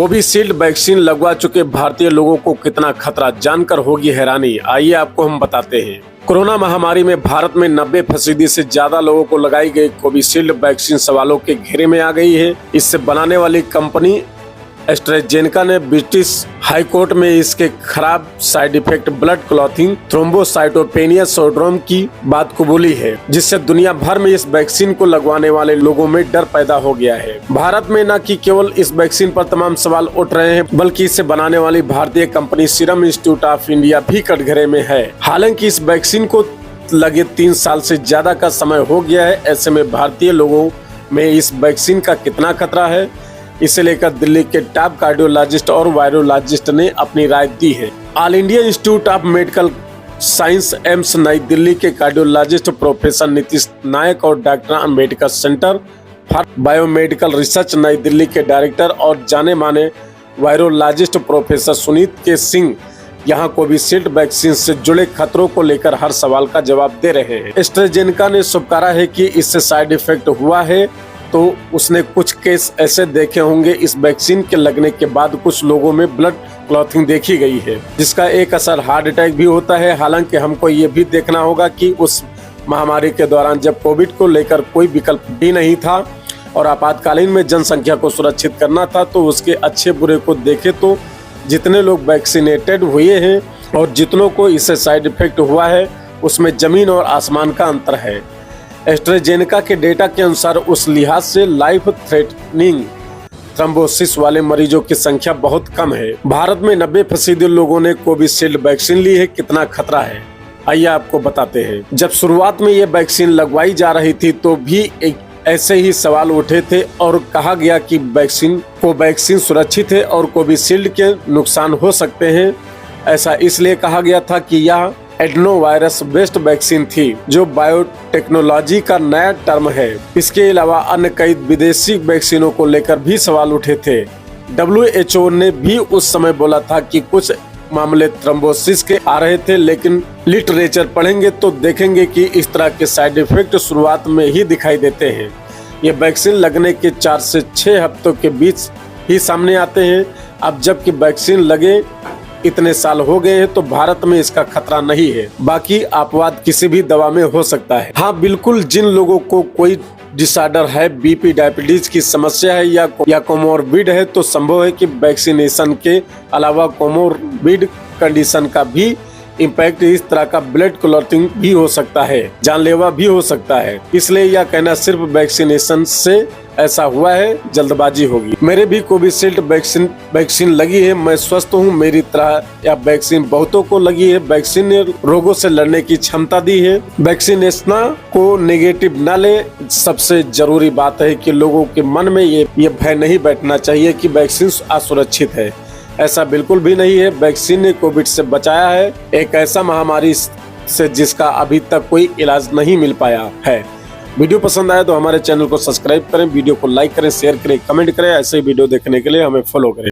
Covishield vaccine लगवा चुके भारतीय लोगों को कितना खतरा, जानकर होगी हैरानी। आइए आपको हम बताते हैं। कोरोना महामारी में भारत में 90% से ज्यादा लोगों को लगाई गई कोविशील्ड वैक्सीन सवालों के घेरे में आ गई है। इससे बनाने वाली कंपनी एस्ट्राजेनेका ने ब्रिटिश हाई कोर्ट में इसके खराब side effect blood clotting thrombocytopenia syndrome की बात कबूली है, जिससे दुनिया भर में इस वैक्सीन को लगवाने वाले लोगों में डर पैदा हो गया है। भारत में न कि केवल इस वैक्सीन पर तमाम सवाल उठ रहे हैं, बल्कि इसे बनाने वाली भारतीय company serum institute of India भी कटघरे में है। हालांकि इस वैक्सीन को लगे 3 साल से ज्यादा का समय हो गया है। ऐसे में भारतीय लोगों में इस वैक्सीन का कितना खतरा है, इसे लेकर दिल्ली के टॉप कार्डियोलॉजिस्ट और वायरोलॉजिस्ट ने अपनी राय दी है। All India institute of medical science AIIMS नई दिल्ली के कार्डियोलॉजिस्ट प्रोफेसर नीतीश नायक और doctor Ambedkar centre for biomedical research नई दिल्ली के डायरेक्टर और जाने माने वायरोलॉजिस्ट प्रोफेसर सुनीत के सिंह यहाँ कोविशील्ड वैक्सीन से जुड़े खतरों को लेकर हर सवाल का जवाब दे रहे हैं। एस्ट्राजेनेका ने स्वीकारा है कि इससे साइड इफेक्ट हुआ है, तो उसने कुछ केस ऐसे देखे होंगे। इस वैक्सीन के लगने के बाद कुछ लोगों में ब्लड क्लॉटिंग देखी गई है, जिसका एक असर हार्ट अटैक भी होता है। हालांकि हमको ये भी देखना होगा कि उस महामारी के दौरान जब कोविड को लेकर कोई विकल्प भी नहीं था और आपातकालीन में जनसंख्या को सुरक्षित करना था, तो उसके अच्छे बुरे को देखे तो जितने लोग वैक्सीनेटेड हुए हैं और जितनों को इससे साइड इफेक्ट हुआ है, उसमें जमीन और आसमान का अंतर है। एस्ट्राजेनेका के डेटा के अनुसार उस लिहाज से लाइफ थ्रेटनिंग थ्रोम्बोसिस वाले मरीजों की संख्या बहुत कम है। भारत में 90% लोगों ने कोविशील्ड वैक्सीन ली है। कितना खतरा है, आइए आपको बताते हैं। जब शुरुआत में ये वैक्सीन लगवाई जा रही थी तो भी ऐसे ही सवाल उठे थे और कहा गया कि वैक्सीन सुरक्षित है और कोविशील्ड के नुकसान हो सकते हैं। ऐसा इसलिए कहा गया था कि यह एडनो वायरस बेस्ड वैक्सीन थी, जो बायोटेक्नोलॉजी का नया टर्म है। इसके अलावा अन्य कई विदेशी वैक्सीनों को लेकर भी सवाल उठे थे। WHO ने भी उस समय बोला था कि कुछ मामले थ्रोम्बोसिस के आ रहे थे, लेकिन लिटरेचर पढ़ेंगे तो देखेंगे कि इस तरह के साइड इफेक्ट शुरुआत में ही दिखाई देते हैं। ये वैक्सीन लगने के 4 से 6 हफ्तों के बीच ही सामने आते हैं। अब जबकि वैक्सीन लगे इतने साल हो गए हैं, तो भारत में इसका खतरा नहीं है। बाकी अपवाद किसी भी दवा में हो सकता है। हाँ बिल्कुल, जिन लोगों को कोई डिसऑर्डर है, बीपी डायबिटीज की समस्या है या कोमोरबिड है, तो संभव है कि वैक्सीनेशन के अलावा कोमोरबिड कंडीशन का भी इम्पैक्ट इस तरह का ब्लड क्लॉटिंग भी हो सकता है, जानलेवा भी हो सकता है। इसलिए यह कहना सिर्फ वैक्सीनेशन से ऐसा हुआ है जल्दबाजी होगी। मेरे भी कोविशील्ड वैक्सीन लगी है। मैं स्वस्थ हूँ। मेरी तरह यह वैक्सीन बहुतों को लगी है। वैक्सीन ने रोगों से लड़ने की क्षमता दी है। वैक्सीनेशन को नेगेटिव न ले। सबसे जरूरी बात है कि लोगों के मन में ये भय नहीं बैठना चाहिए कि वैक्सीन असुरक्षित है। ऐसा बिल्कुल भी नहीं है। वैक्सीन ने कोविड से बचाया है, एक ऐसा महामारी से जिसका अभी तक कोई इलाज नहीं मिल पाया है। वीडियो पसंद आया तो हमारे चैनल को सब्सक्राइब करें, वीडियो को लाइक करें, शेयर करें, कमेंट करें। ऐसे वीडियो देखने के लिए हमें फॉलो करें।